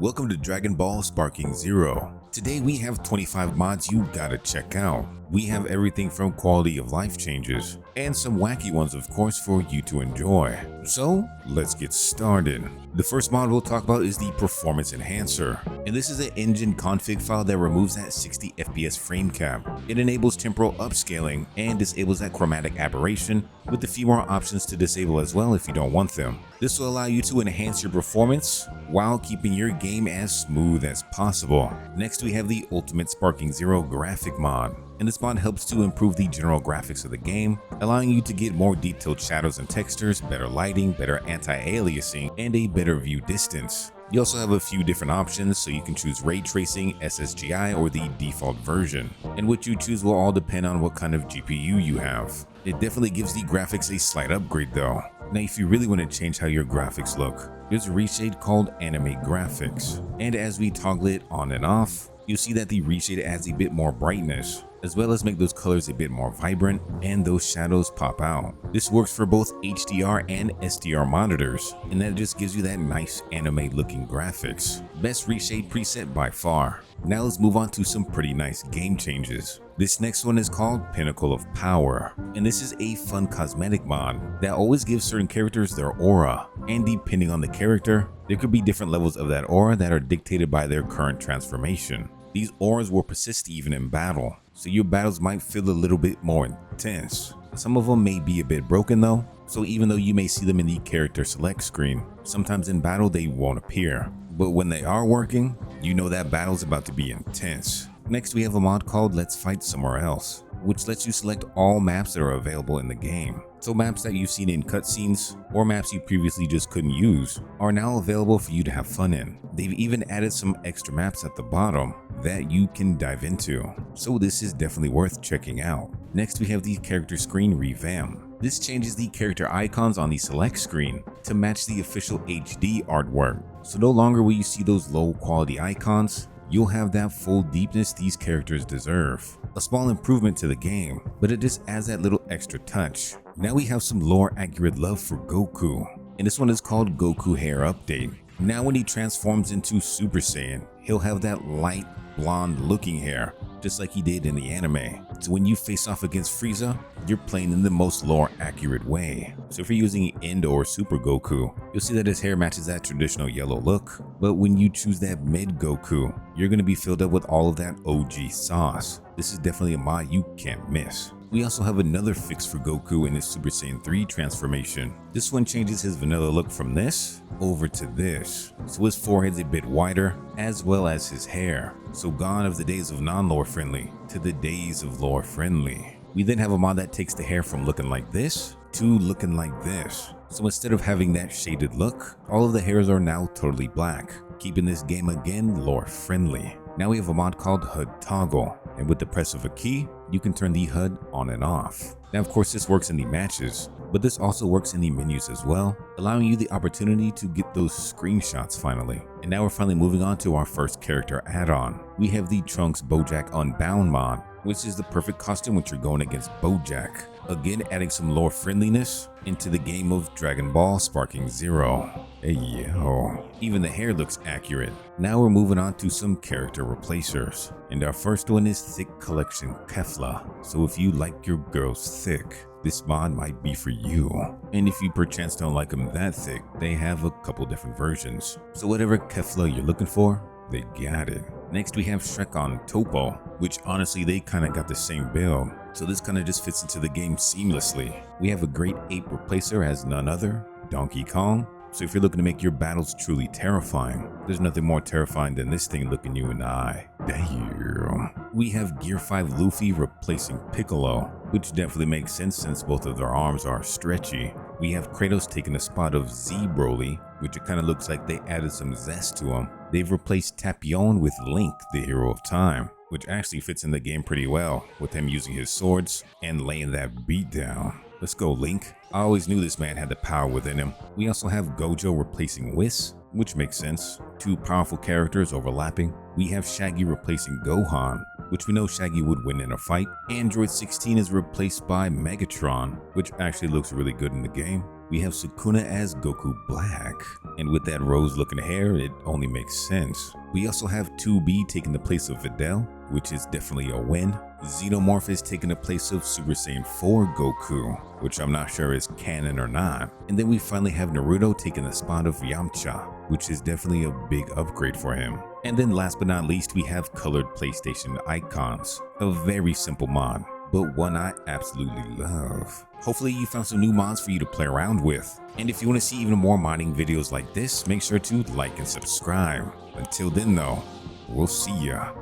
Welcome to Dragon Ball Sparking Zero. Today we have 25 mods you gotta check out. We have everything from quality of life changes and some wacky ones of course for you to enjoy. So let's get started. The first mod we'll talk about is the Performance Enhancer, and this is an engine config file that removes that 60 FPS frame cap. It enables temporal upscaling and disables that chromatic aberration, with a few more options to disable as well if you don't want them. This will allow you to enhance your performance while keeping your game as smooth as possible. Next we have the Ultimate Sparking Zero graphic mod, and this mod helps to improve the general graphics of the game, allowing you to get more detailed shadows and textures, better lighting, better anti-aliasing, and a better view distance. You also have a few different options, so you can choose ray tracing, SSGI, or the default version, and what you choose will all depend on what kind of GPU you have. It definitely gives the graphics a slight upgrade though. Now if you really want to change how your graphics look, there's a reshade called Anime Graphics, and as we toggle it on and off, you'll see that the reshade adds a bit more brightness, as well as make those colors a bit more vibrant and those shadows pop out. This works for both HDR and SDR monitors, and that just gives you that nice anime looking graphics. Best reshade preset by far. Now let's move on to some pretty nice game changes. This next one is called Pinnacle of Power, and this is a fun cosmetic mod that always gives certain characters their aura, and depending on the character, there could be different levels of that aura that are dictated by their current transformation. These auras will persist even in battle, so your battles might feel a little bit more intense. Some of them may be a bit broken though, so even though you may see them in the character select screen, sometimes in battle they won't appear. But when they are working, you know that battle's about to be intense. Next we have a mod called Let's Fight Somewhere Else, which lets you select all maps that are available in the game. So maps that you've seen in cutscenes or maps you previously just couldn't use are now available for you to have fun in. They've even added some extra maps at the bottom that you can dive into, so this is definitely worth checking out. Next we have the character screen revamp. This changes the character icons on the select screen to match the official HD artwork. So no longer will you see those low quality icons, you'll have that full deepness these characters deserve. A small improvement to the game, but it just adds that little extra touch. Now we have some lore accurate love for Goku, and this one is called Goku Hair Update. Now when he transforms into Super Saiyan, he'll have that light blonde looking hair, just like he did in the anime. So when you face off against Frieza, you're playing in the most lore accurate way. So if you're using End or Super Goku, you'll see that his hair matches that traditional yellow look, but when you choose that mid Goku, you're going to be filled up with all of that OG sauce. This is definitely a mod you can't miss. We also have another fix for Goku in his Super Saiyan 3 transformation. This one changes his vanilla look from this over to this, so his forehead's a bit wider as well as his hair. So gone of the days of non-lore friendly to the days of lore friendly. We then have a mod that takes the hair from looking like this to looking like this. So instead of having that shaded look, all of the hairs are now totally black, keeping this game again lore friendly. Now we have a mod called HUD Toggle, and with the press of a key, you can turn the HUD on and off. Now of course this works in the matches, but this also works in the menus as well, allowing you the opportunity to get those screenshots finally. And now we're finally moving on to our first character add-on. We have the Trunks Bojack Unbound mod, which is the perfect costume when you're going against Bojack. Again, adding some lore friendliness into the game of Dragon Ball Sparking Zero. Hey yo, even the hair looks accurate. Now we're moving on to some character replacers, and our first one is Thicc Collection Kefla. So if you like your girls thick, this mod might be for you. And if you perchance don't like them that thick, they have a couple different versions. So whatever Kefla you're looking for, they got it. Next we have SHREK on TOPPO, which honestly they kind of got the same build, so this kind of just fits into the game seamlessly. We have a great ape replacer as none other, Donkey Kong. So if you're looking to make your battles truly terrifying, there's nothing more terrifying than this thing looking you in the eye. Damn. We have Gear 5 Luffy replacing Piccolo, which definitely makes sense since both of their arms are stretchy. We have Kratos taking the spot of Z Broly, which it kind of looks like they added some zest to him. They've replaced Tapion with Link, the hero of time, which actually fits in the game pretty well, with him using his swords and laying that beat down. Let's go Link. I always knew this man had the power within him. We also have GOJO replacing Whis, which makes sense. Two powerful characters overlapping. We have Shaggy replacing Gohan, which we know Shaggy would win in a fight. Android 16 is replaced by Megatron, which actually looks really good in the game. we have Sukuna as Goku Black, and with that rose looking hair, it only makes sense. We also have 2B taking the place of Videl, which is definitely a win. Xenomorph is taking the place of Super Saiyan 4 Goku, which I'm not sure is canon or not. And then we finally have Naruto taking the spot of Yamcha, which is definitely a big upgrade for him. And then last but not least, we have colored PlayStation icons, a very simple mod, but one I absolutely love. Hopefully you found some new mods for you to play around with. And if you want to see even more modding videos like this, make sure to like and subscribe. Until then though, we'll see ya.